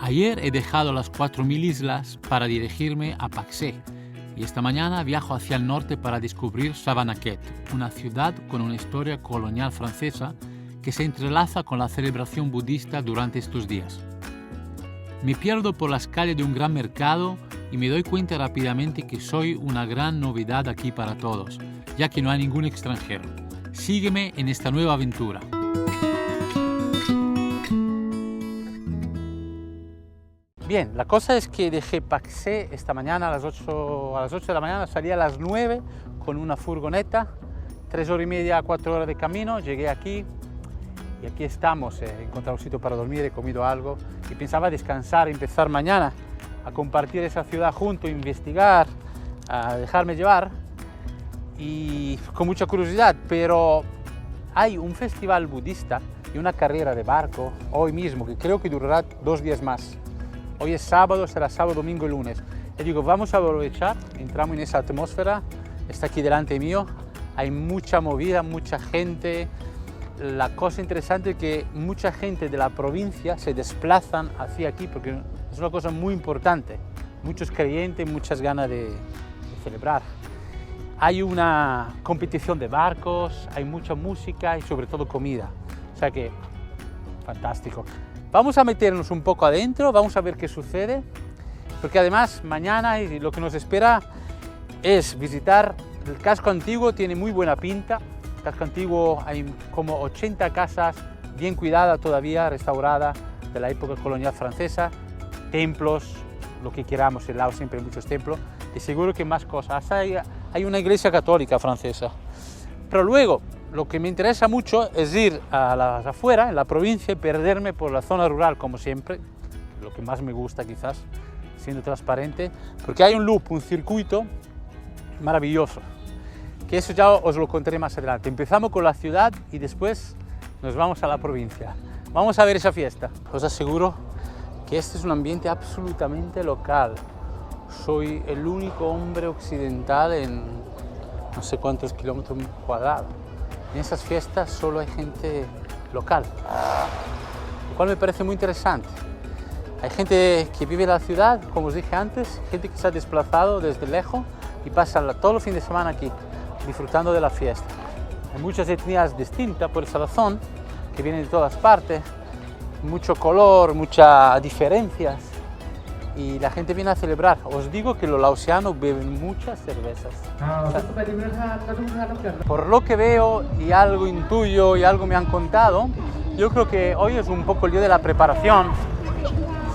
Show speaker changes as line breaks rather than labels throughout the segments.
Ayer he dejado las 4.000 islas para dirigirme a Paksé y esta mañana viajo hacia el norte para descubrir Savanaket, una ciudad con una historia colonial francesa que se entrelaza con la celebración budista durante estos días. Me pierdo por las calles de un gran mercado y me doy cuenta rápidamente que soy una gran novedad aquí para todos, ya que no hay ningún extranjero. Sígueme en esta nueva aventura. Bien, la cosa es que dejé Paksé esta mañana a las 8 de la mañana, salí a las 9 con una furgoneta, 3 horas y media, 4 horas de camino, llegué aquí y aquí estamos, he encontrado un sitio para dormir, he comido algo y pensaba descansar, empezar mañana a compartir esa ciudad junto, investigar, a dejarme llevar y con mucha curiosidad, pero hay un festival budista y una carrera de barco hoy mismo que creo que durará 2 días más. Hoy es sábado, será sábado, domingo y lunes. Y digo, vamos a aprovechar, entramos en esa atmósfera, está aquí delante mío, hay mucha movida, mucha gente. La cosa interesante es que mucha gente de la provincia se desplazan hacia aquí porque es una cosa muy importante. Muchos creyentes, muchas ganas de celebrar. Hay una competición de barcos, hay mucha música y sobre todo comida. O sea que, fantástico. Vamos a meternos un poco adentro, vamos a ver qué sucede, porque además mañana y lo que nos espera es visitar el casco antiguo, tiene muy buena pinta. El casco antiguo hay como 80 casas bien cuidadas todavía, restauradas de la época colonial francesa, templos, lo que queramos, en Laos siempre hay muchos templos, y seguro que más cosas. Hasta hay una iglesia católica francesa. Pero luego, lo que me interesa mucho es ir a las afueras, en la provincia, y perderme por la zona rural, como siempre, lo que más me gusta quizás, siendo transparente, porque hay un loop, un circuito maravilloso, que eso ya os lo contaré más adelante. Empezamos con la ciudad y después nos vamos a la provincia. Vamos a ver esa fiesta. Os aseguro que este es un ambiente absolutamente local. Soy el único hombre occidental en no sé cuántos kilómetros cuadrados. En esas fiestas solo hay gente local, lo cual me parece muy interesante. Hay gente que vive en la ciudad, como os dije antes, gente que se ha desplazado desde lejos y pasa todos los fines de semana aquí, disfrutando de la fiesta. Hay muchas etnias distintas por esa razón, que vienen de todas partes, mucho color, muchas diferencias, y la gente viene a celebrar. Os digo que los laosianos beben muchas cervezas. O sea, por lo que veo y algo intuyo y algo me han contado, yo creo que hoy es un poco el día de la preparación.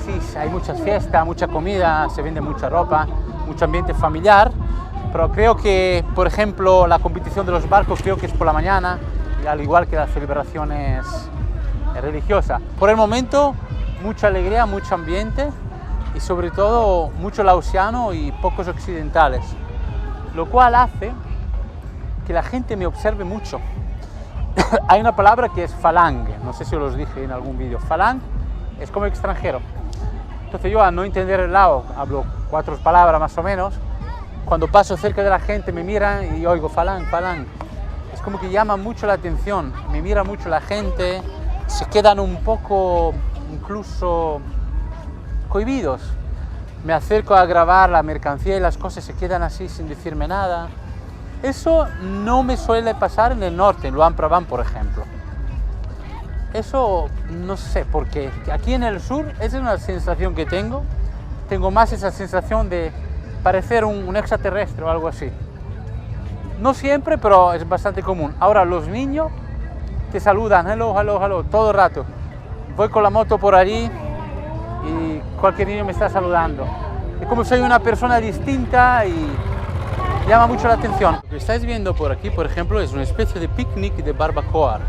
Sí, hay muchas fiestas, mucha comida, se vende mucha ropa, mucho ambiente familiar, pero creo que, por ejemplo, la competición de los barcos creo que es por la mañana, y al igual que las celebraciones religiosas. Por el momento, mucha alegría, mucho ambiente, y sobre todo mucho laosiano y pocos occidentales, lo cual hace que la gente me observe mucho. Hay una palabra que es falange, no sé si os lo dije en algún vídeo. Falang es como extranjero. Entonces yo, al no entender el lao, hablo 4 palabras más o menos, cuando paso cerca de la gente me miran y oigo falang, falang. Es como que llama mucho la atención, me mira mucho la gente, se quedan un poco incluso cohibidos. Me acerco a grabar la mercancía y las cosas se quedan así sin decirme nada. Eso no me suele pasar en el norte, en Luang Prabang, por ejemplo. Eso no sé por qué. Aquí en el sur, esa es una sensación que tengo. Tengo más esa sensación de parecer un extraterrestre o algo así. No siempre, pero es bastante común. Ahora, los niños te saludan, hello, hello, hello, todo el rato. Voy con la moto por allí y cualquier niño me está saludando. Es como soy una persona distinta y llama mucho la atención. Lo que estáis viendo por aquí, por ejemplo, es una especie de picnic de barbacoa.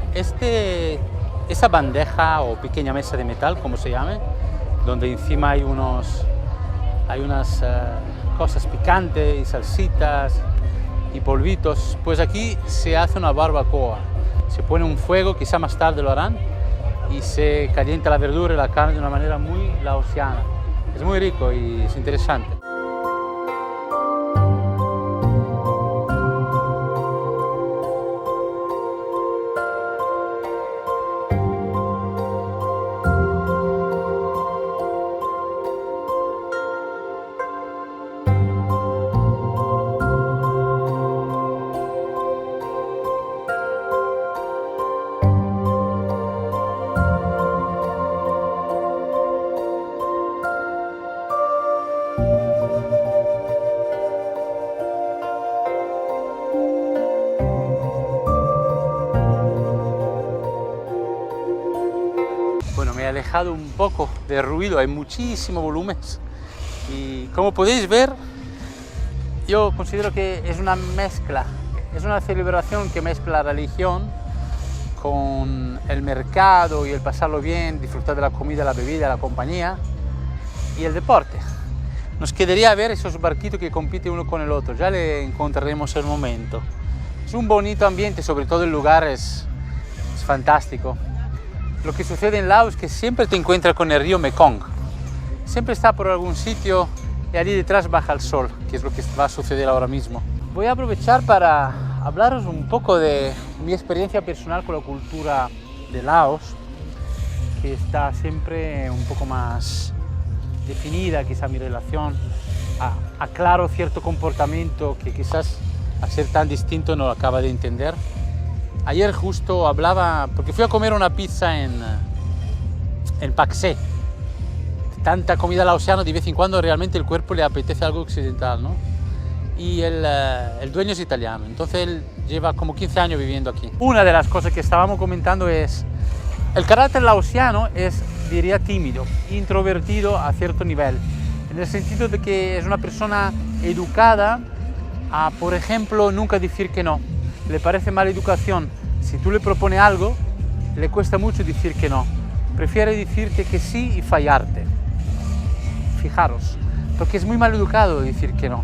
Esa bandeja o pequeña mesa de metal, como se llame, donde encima hay unas cosas picantes y salsitas y polvitos, pues aquí se hace una barbacoa. Se pone un fuego, quizá más tarde lo harán, y se calienta la verdura y la carne de una manera muy laosiana. Es muy rico y es interesante. alejado un poco de ruido, hay muchísimo volumen y como podéis ver, yo considero que es una mezcla, es una celebración que mezcla la religión con el mercado y el pasarlo bien, disfrutar de la comida, la bebida, la compañía y el deporte. Nos quedaría ver esos barquitos que compiten uno con el otro, ya le encontraremos el momento. Es un bonito ambiente, sobre todo el lugar es fantástico. Lo que sucede en Laos es que siempre te encuentras con el río Mekong. Siempre está por algún sitio y allí detrás baja el sol, que es lo que va a suceder ahora mismo. Voy a aprovechar para hablaros un poco de mi experiencia personal con la cultura de Laos, que está siempre un poco más definida, quizá mi relación. Aclaro cierto comportamiento que quizás al ser tan distinto no lo acaba de entender. Ayer justo hablaba, porque fui a comer una pizza en Pak Se. Tanta comida laosiana, de vez en cuando realmente el cuerpo le apetece algo occidental, ¿no? Y el dueño es italiano, entonces él lleva como 15 años viviendo aquí. Una de las cosas que estábamos comentando es, el carácter laosiano es, diría, tímido, introvertido a cierto nivel, en el sentido de que es una persona educada a, por ejemplo, nunca decir que no. Le parece mala educación, si tú le propones algo, le cuesta mucho decir que no. Prefiere decirte que sí y fallarte. Fijaros, porque es muy mal educado decir que no.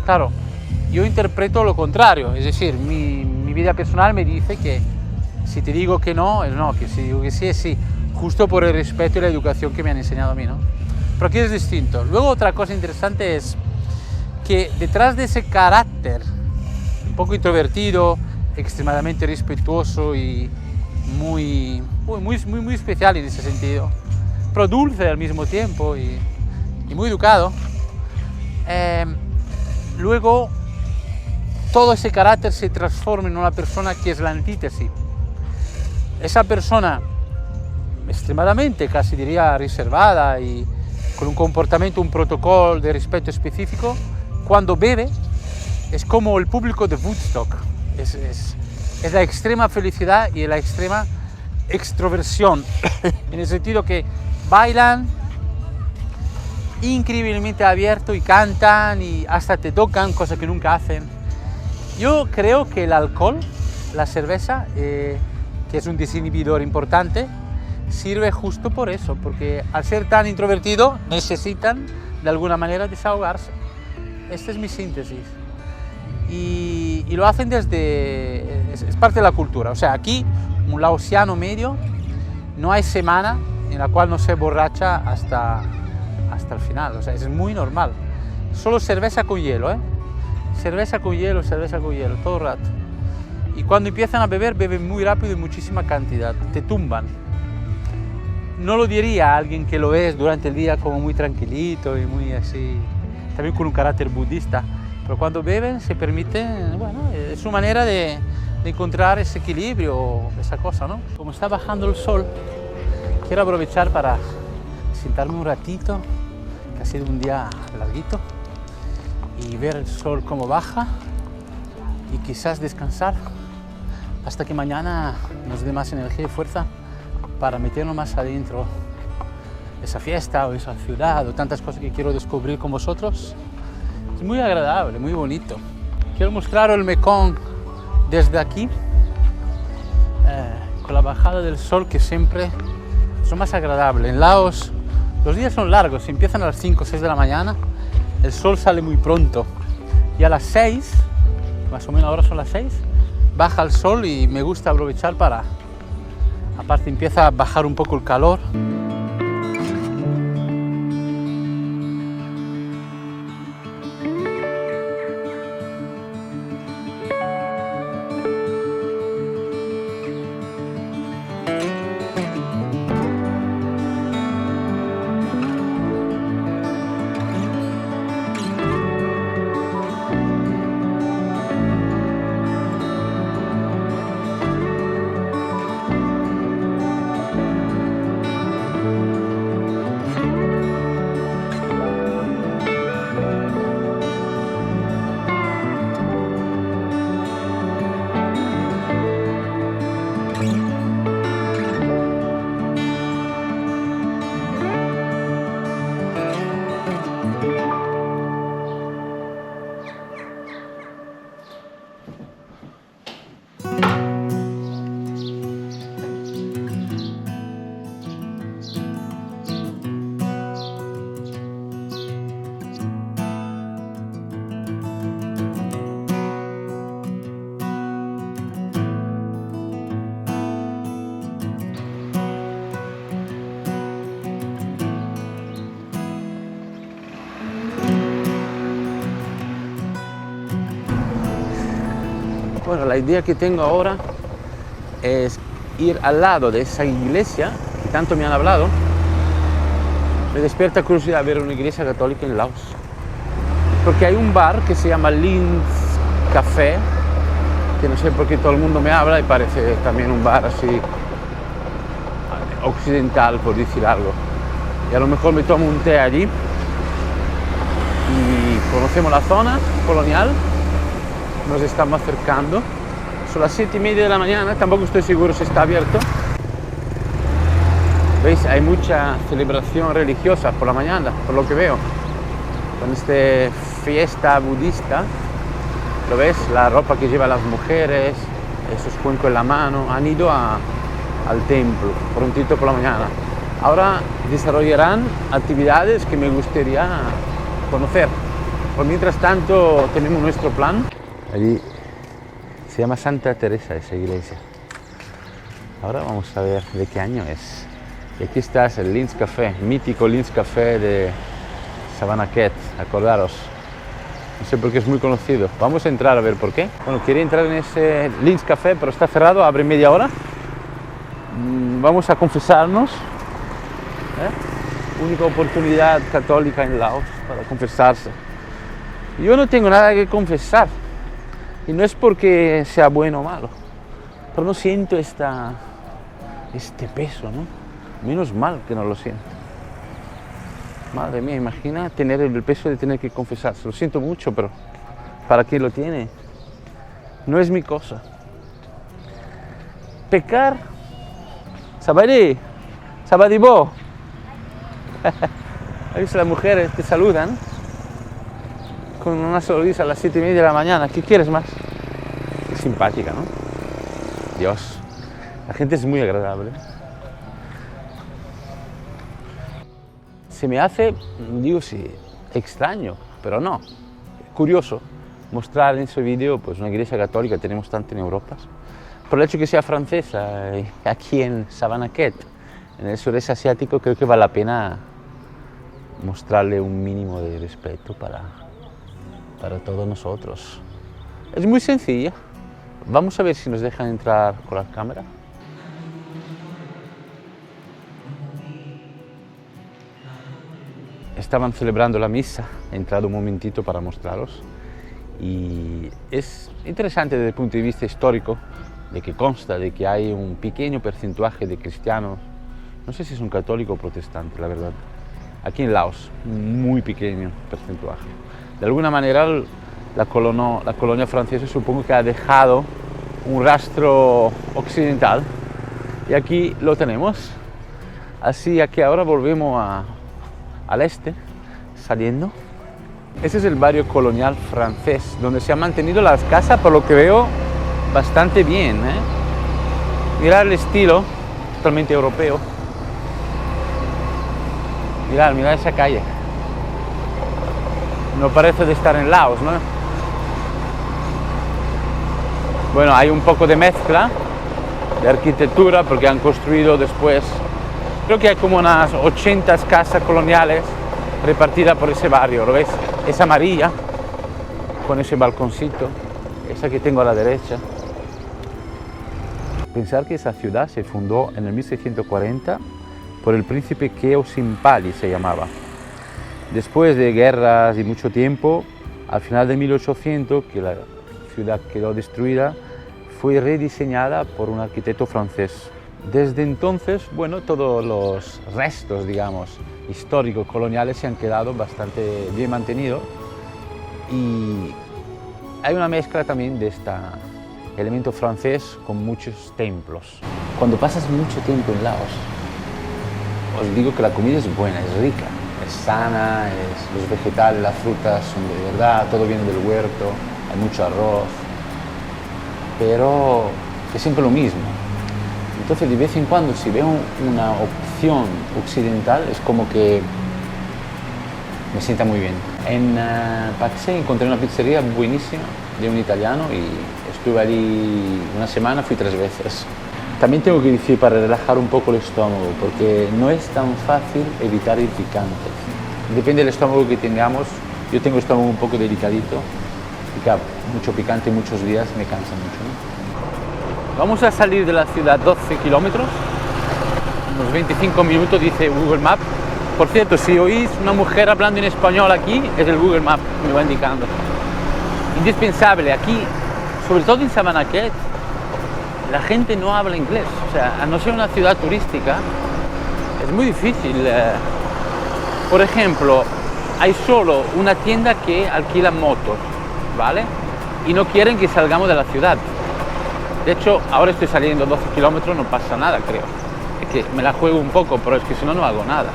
Claro, yo interpreto lo contrario, es decir, mi vida personal me dice que si te digo que no, es no, que si digo que sí, es sí, justo por el respeto y la educación que me han enseñado a mí, ¿no? Pero aquí es distinto. Luego otra cosa interesante es que detrás de ese carácter un poco introvertido, extremadamente respetuoso y muy especial en ese sentido, pero dulce al mismo tiempo y muy educado. Luego todo ese carácter se transforma en una persona que es la antítesis. Esa persona extremadamente, casi diría, reservada y con un comportamiento, un protocolo de respeto específico, cuando bebe es como el público de Woodstock, es la extrema felicidad y la extrema extroversión, en el sentido que bailan increíblemente abierto y cantan y hasta te tocan, cosa que nunca hacen. Yo creo que el alcohol, la cerveza, que es un desinhibidor importante, sirve justo por eso, porque al ser tan introvertido necesitan de alguna manera desahogarse. Esta es mi síntesis. Y lo hacen desde... es parte de la cultura. O sea, aquí, un laosiano medio, no hay semana en la cual no se borracha hasta el final. O sea, es muy normal. Solo cerveza con hielo, ¿eh? Cerveza con hielo, todo el rato. Y cuando empiezan a beber, beben muy rápido y muchísima cantidad. Te tumban. No lo diría a alguien que lo es durante el día como muy tranquilito y muy así, también con un carácter budista. Pero cuando beben se permiten, bueno, es su manera de encontrar ese equilibrio, esa cosa, ¿no? Como está bajando el sol, quiero aprovechar para sentarme un ratito, que ha sido un día larguito, y ver el sol cómo baja y quizás descansar hasta que mañana nos dé más energía y fuerza para meternos más adentro de esa fiesta o esa ciudad o tantas cosas que quiero descubrir con vosotros. Es muy agradable, muy bonito. Quiero mostraros el Mekong desde aquí, con la bajada del sol, que siempre es lo más agradable. En Laos los días son largos, empiezan a las 5 o 6 de la mañana, el sol sale muy pronto y a las 6, más o menos ahora son las 6, baja el sol y me gusta aprovechar para, aparte empieza a bajar un poco el calor. Bueno, la idea que tengo ahora es ir al lado de esa iglesia que tanto me han hablado. Me despierta curiosidad ver una iglesia católica en Laos. Porque hay un bar que se llama Linz Café, que no sé por qué todo el mundo me habla y parece también un bar así occidental, por decir algo. Y a lo mejor me tomo un té allí y conocemos la zona colonial, nos estamos acercando. Son las 7:30 de la mañana, tampoco estoy seguro si está abierto. ¿Veis? Hay mucha celebración religiosa por la mañana, por lo que veo. Con esta fiesta budista, ¿lo ves? La ropa que llevan las mujeres, esos cuencos en la mano, han ido al templo prontito por la mañana. Ahora desarrollarán actividades que me gustaría conocer. Por mientras tanto tenemos nuestro plan. Allí se llama Santa Teresa esa iglesia. Ahora vamos a ver de qué año es. Y aquí está el Linz Café, mítico Linz Café de Savannah Cat, acordaros. No sé por qué es muy conocido. Vamos a entrar a ver por qué. Bueno, quería entrar en ese Linz Café, pero está cerrado, abre media hora. Vamos a confesarnos. Única oportunidad católica en Laos para confesarse. Yo no tengo nada que confesar. Y no es porque sea bueno o malo. Pero no siento este peso, ¿no? Menos mal que no lo siento. Madre mía, imagina tener el peso de tener que confesarse. Lo siento mucho, pero para quien lo tiene, no es mi cosa. Pecar, sabadí, sabadibó. A veces las mujeres te saludan con una sonrisa a las 7:30 de la mañana. ¿Qué quieres más? Qué simpática, ¿no? Dios, la gente es muy agradable. Se me hace, digo sí, extraño, pero no, curioso mostrar en ese vídeo pues una iglesia católica, tenemos tanto en Europa, por el hecho que sea francesa, aquí en Savannah Cat, en el sureste asiático, creo que vale la pena mostrarle un mínimo de respeto para todos nosotros. Es muy sencilla. Vamos a ver si nos dejan entrar con la cámara. Estaban celebrando la misa, he entrado un momentito para mostraros y es interesante desde el punto de vista histórico de que consta de que hay un pequeño porcentaje de cristianos, no sé si son católicos o protestantes, la verdad, aquí en Laos, muy pequeño porcentaje. De alguna manera la colonia francesa supongo que ha dejado un rastro occidental y aquí lo tenemos. Así que ahora volvemos al este, saliendo. Ese es el barrio colonial francés, donde se han mantenido las casas, por lo que veo, bastante bien, ¿eh? Mirad el estilo, totalmente europeo. Mirad esa calle. No parece de estar en Laos, ¿no? Bueno, hay un poco de mezcla de arquitectura porque han construido después. Creo que hay como unas 80 casas coloniales repartidas por ese barrio, ¿lo ves? Es amarilla, con ese balconcito, esa que tengo a la derecha. Pensar que esa ciudad se fundó en el 1640 por el príncipe Keo Simpali, se llamaba. Después de guerras y mucho tiempo, al final de 1800, que la ciudad quedó destruida, fue rediseñada por un arquitecto francés. Desde entonces, bueno, todos los restos, digamos, históricos, coloniales se han quedado bastante bien mantenidos y hay una mezcla también de este elemento francés con muchos templos. Cuando pasas mucho tiempo en Laos, os digo que la comida es buena, es rica, es sana, los vegetales, las frutas son de verdad, todo viene del huerto, hay mucho arroz, pero es siempre lo mismo. Entonces, de vez en cuando, si veo una opción occidental, es como que me sienta muy bien. En Pak Se encontré una pizzería buenísima de un italiano y estuve allí una semana, fui 3 veces. También tengo que decir, para relajar un poco el estómago, porque no es tan fácil evitar el picante. Depende del estómago que tengamos. Yo tengo el estómago un poco delicadito y pica mucho picante muchos días, me cansa mucho, ¿no? Vamos a salir de la ciudad 12 kilómetros, unos 25 minutos dice Google Maps. Por cierto, si oís una mujer hablando en español aquí, es el Google Maps, me va indicando. Indispensable, aquí, sobre todo en Sabanaquet, la gente no habla inglés, o sea, a no ser una ciudad turística, es muy difícil. Por ejemplo, hay solo una tienda que alquila motos, ¿vale? Y no quieren que salgamos de la ciudad. De hecho, ahora estoy saliendo 12 kilómetros, no pasa nada, creo. Es que me la juego un poco, pero es que si no, no hago nada.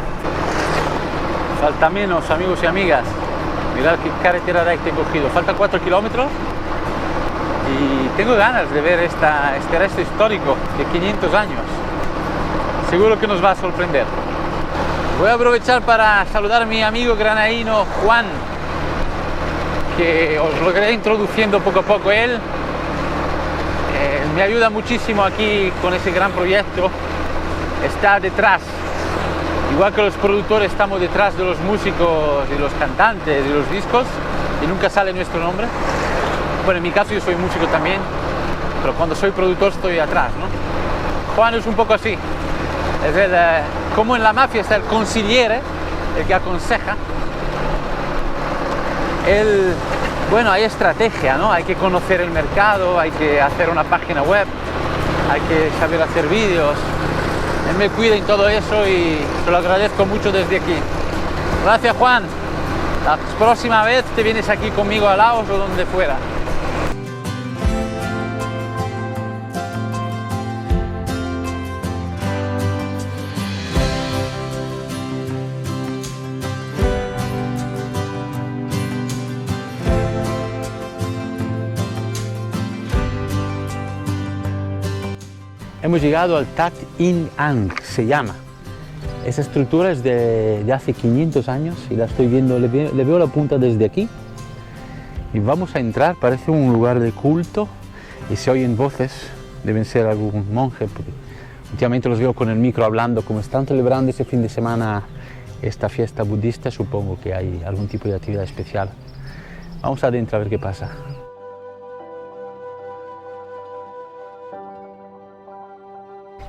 Falta menos, amigos y amigas. Mirad qué carretera recta he cogido. Falta 4 kilómetros y tengo ganas de ver este resto histórico de 500 años. Seguro que nos va a sorprender. Voy a aprovechar para saludar a mi amigo granaíno Juan, que os lo iré introduciendo poco a poco. Él me ayuda muchísimo aquí con ese gran proyecto. Está detrás, igual que los productores estamos detrás de los músicos y los cantantes y los discos y nunca sale nuestro nombre. Bueno, en mi caso yo soy músico también, pero cuando soy productor estoy atrás, ¿no? Juan es un poco así, es como en la mafia está el consigliere, el que aconseja. Bueno, hay estrategia, ¿no? Hay que conocer el mercado, hay que hacer una página web, hay que saber hacer vídeos. Él me cuida en todo eso y se lo agradezco mucho desde aquí. Gracias, Juan. La próxima vez te vienes aquí conmigo a Laos o donde fuera. Hemos llegado al Tat In Ang, se llama. Esa estructura es de hace 500 años y la estoy viendo, le veo la punta desde aquí. Y vamos a entrar, parece un lugar de culto y se oyen voces, deben ser algún monje, porque últimamente los veo con el micro hablando, como están celebrando ese fin de semana esta fiesta budista, supongo que hay algún tipo de actividad especial. Vamos adentro a ver qué pasa.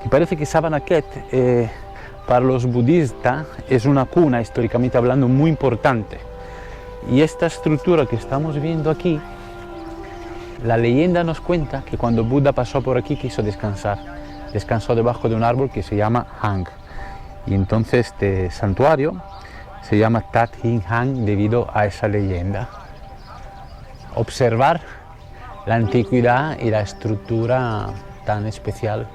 Y parece que Sabanaquet para los budistas es una cuna, históricamente hablando, muy importante. Y esta estructura que estamos viendo aquí, la leyenda nos cuenta que cuando Buda pasó por aquí quiso descansar. Descansó debajo de un árbol que se llama Hang. Y entonces este santuario se llama Tat In Hang debido a esa leyenda. Observar la antigüedad y la estructura tan especial.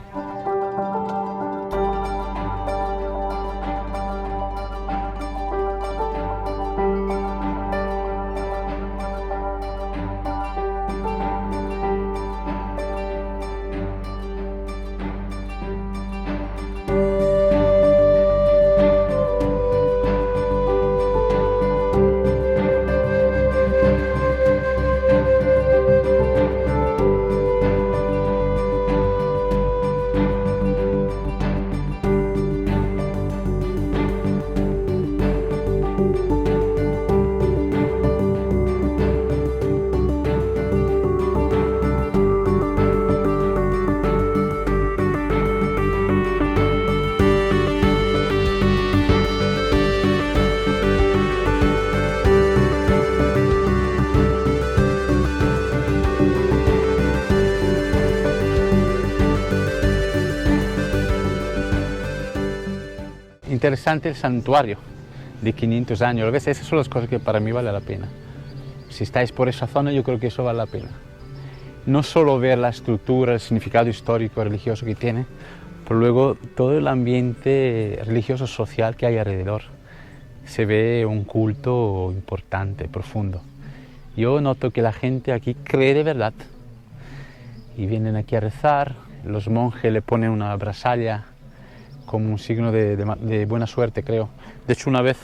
Interesante el santuario de 500 años. ¿Ves? Esas son las cosas que para mí vale la pena. Si estáis por esa zona, yo creo que eso vale la pena. No solo ver la estructura, el significado histórico, religioso que tiene, pero luego todo el ambiente religioso social que hay alrededor. Se ve un culto importante, profundo. Yo noto que la gente aquí cree de verdad y vienen aquí a rezar. Los monjes le ponen una brasalla como un signo de buena suerte, creo. De hecho, una vez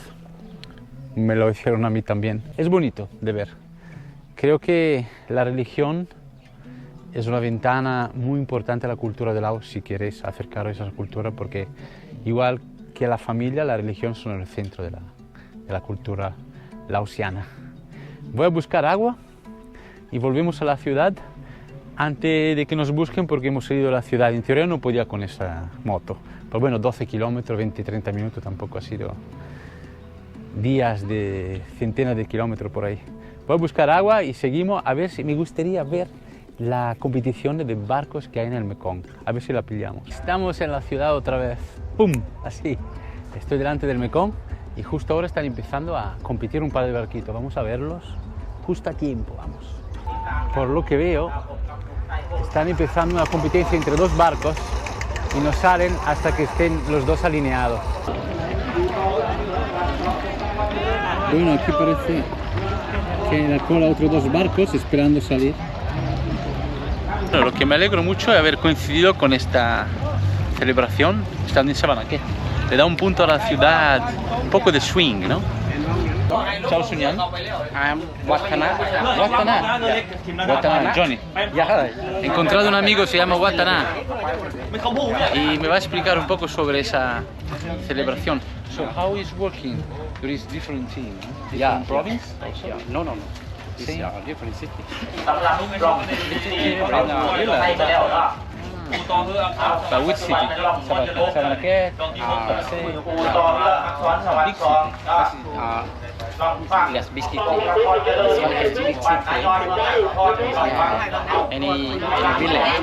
me lo hicieron a mí también. Es bonito de ver. Creo que la religión es una ventana muy importante a la cultura de Laos, si queréis acercaros a esa cultura, porque igual que la familia, la religión son el centro de la cultura laosiana. Voy a buscar agua. y volvemos a la ciudad antes de que nos busquen porque hemos salido de la ciudad. En teoría no podía con esa moto, pero bueno, 12 kilómetros, 20-30 minutos tampoco ha sido días de centenas de kilómetros por ahí. Voy a buscar agua y seguimos a ver si me gustaría ver la competición de barcos que hay en el Mekong, a ver si la pillamos. Estamos en la ciudad otra vez, ¡pum! Así, estoy delante del Mekong y justo ahora están empezando a competir un par de barquitos, vamos a verlos justo a tiempo, vamos. Por lo que veo, están empezando una competencia entre dos barcos y no salen hasta que estén los dos alineados. Bueno, aquí parece que en la cola otros dos barcos esperando salir. Bueno, lo que me alegro mucho es haber coincidido con esta celebración estando en Savanakhet. Le da un punto a la ciudad, un poco de swing, ¿no? Chao, Sunyan.
Watana.
Watana, Johnny. He encontrado un amigo, se llama Watana, y me va a explicar un poco sobre esa celebración. So, how is working? There is different team, no? Different province?
Yeah. No. It's
Sí.
different city.
But which city? Savanakhet, Paksay?
Big city. Yes, big city. This one has big city. Any village.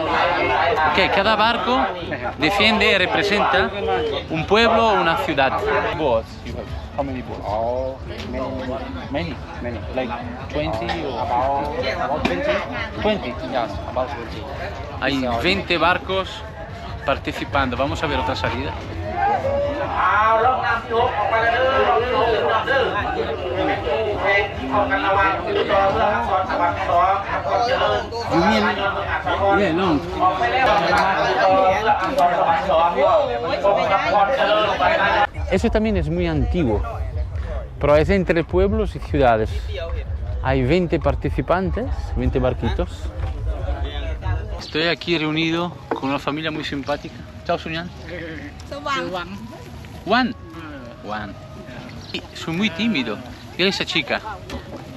Ok, cada barco defiende y representa un pueblo o una ciudad. Boats, you have how many boats?
Oh,
Many.
many.
Like 20 or
About 20.
20.
Yes, about 20.
Hay 20 barcos participando. Vamos a ver otra salida. Yeah, long. Eso también es muy antiguo, pero es entre pueblos y ciudades. Hay 20 participantes, 20 barquitos. Estoy aquí reunido con una familia muy simpática. Chao, Sunyan. Juan. Juan. Soy muy tímido. Mira esa chica.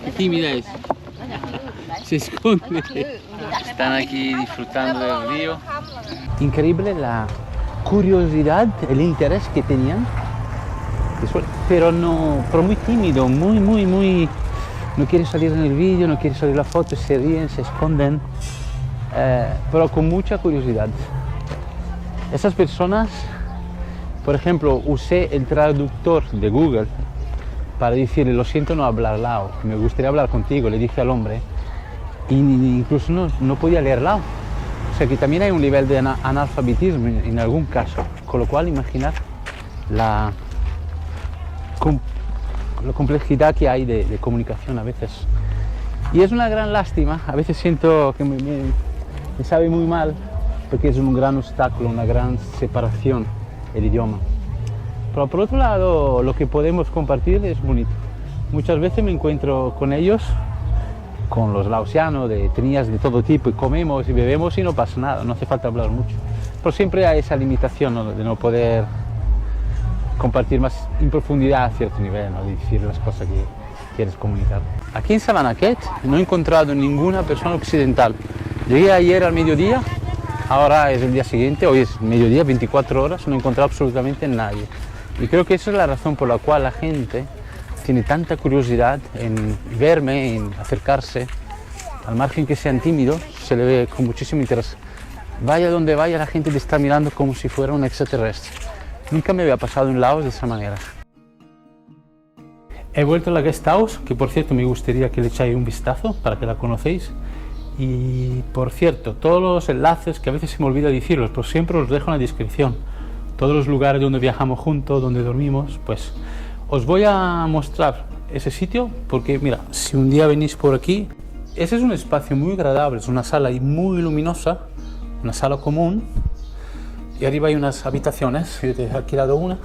Qué tímida es. Se esconde. Están aquí disfrutando del río. Increíble la curiosidad, el interés que tenían. Pero muy tímido, muy. No quieren salir en el vídeo, no quieren salir en la foto, se ríen, se esconden. Pero con mucha curiosidad. Esas personas, por ejemplo, usé el traductor de Google para decirle, lo siento no hablar lao, me gustaría hablar contigo, le dije al hombre, y incluso no podía leer lao. O sea que también hay un nivel de analfabetismo en algún caso, con lo cual imaginar la complejidad que hay de comunicación a veces. Y es una gran lástima, a veces siento que me sabe muy mal, porque es un gran obstáculo, una gran separación el idioma. Pero por otro lado, lo que podemos compartir es bonito. Muchas veces me encuentro con ellos, con los laosianos, de etnias de todo tipo, y comemos y bebemos y no pasa nada, no hace falta hablar mucho. Pero siempre hay esa limitación, ¿no?, de no poder compartir más en profundidad a cierto nivel, ¿no?, de decir las cosas que quieres comunicar. Aquí en Savanakhet no he encontrado ninguna persona occidental. Llegué ayer al mediodía, ahora es el día siguiente, hoy es mediodía, 24 horas, no he encontrado absolutamente nadie. Y creo que esa es la razón por la cual la gente tiene tanta curiosidad en verme, en acercarse, al margen que sean tímidos, se le ve con muchísimo interés. Vaya donde vaya, la gente te está mirando como si fuera un extraterrestre. Nunca me había pasado en Laos de esa manera. He vuelto a la guest house, que por cierto me gustaría que le echáis un vistazo para que la conocéis. Y por cierto, todos los enlaces, que a veces se me olvida decirlos, pero siempre os dejo en la descripción. Todos los lugares donde viajamos juntos, donde dormimos, pues os voy a mostrar ese sitio, porque mira, si un día venís por aquí, ese es un espacio muy agradable, es una sala muy luminosa, una sala común, y arriba hay unas habitaciones, yo te he alquilado una,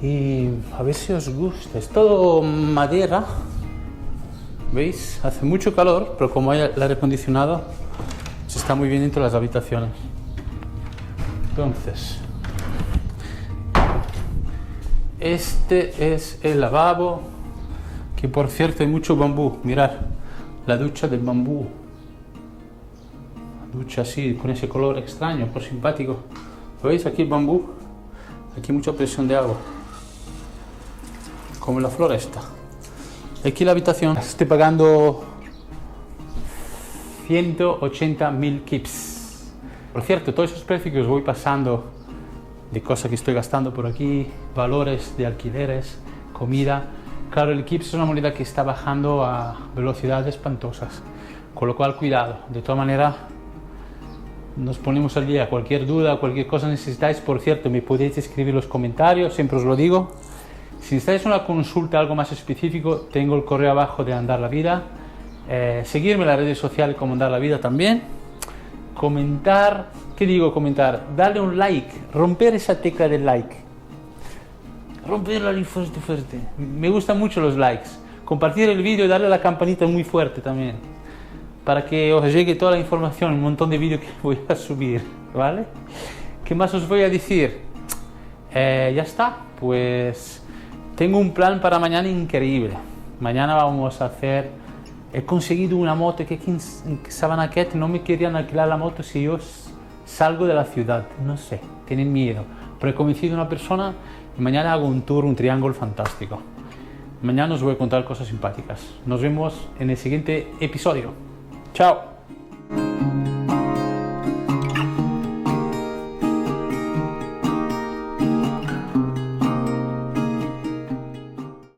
y a ver si os gusta, es todo madera, ¿veis? Hace mucho calor, pero como hay el aire acondicionado, se está muy bien dentro de las habitaciones. Entonces, este es el lavabo, que por cierto hay mucho bambú, mirad, la ducha del bambú. Ducha así, con ese color extraño, pero simpático. ¿Veis? Aquí el bambú, aquí mucha presión de agua, como la floresta. Aquí la habitación, estoy pagando 180.000 kips. Por cierto, todos esos precios que os voy pasando de cosas que estoy gastando por aquí, valores de alquileres, comida. Claro, el kips es una moneda que está bajando a velocidades espantosas, con lo cual cuidado. De todas maneras, nos ponemos al día. Cualquier duda, cualquier cosa necesitáis, por cierto, me podéis escribir en los comentarios, siempre os lo digo. Si necesitáis una consulta, algo más específico, tengo el correo abajo de Andar la Vida. Seguirme en las redes sociales como Andar la Vida también. Comentar, ¿qué digo comentar? Darle un like, romper esa tecla del like. Romperla ahí fuerte, fuerte. Me gustan mucho los likes. Compartir el vídeo y darle a la campanita muy fuerte también, para que os llegue toda la información, un montón de vídeos que voy a subir, ¿vale? ¿Qué más os voy a decir? Ya está, pues tengo un plan para mañana increíble. Mañana vamos a hacer... He conseguido una moto que aquí en Sabanaquet no me querían alquilar la moto si yo salgo de la ciudad, no sé, tienen miedo. Pero he convencido a una persona y mañana hago un tour, un triángulo fantástico. Mañana os voy a contar cosas simpáticas. Nos vemos en el siguiente episodio. Chao.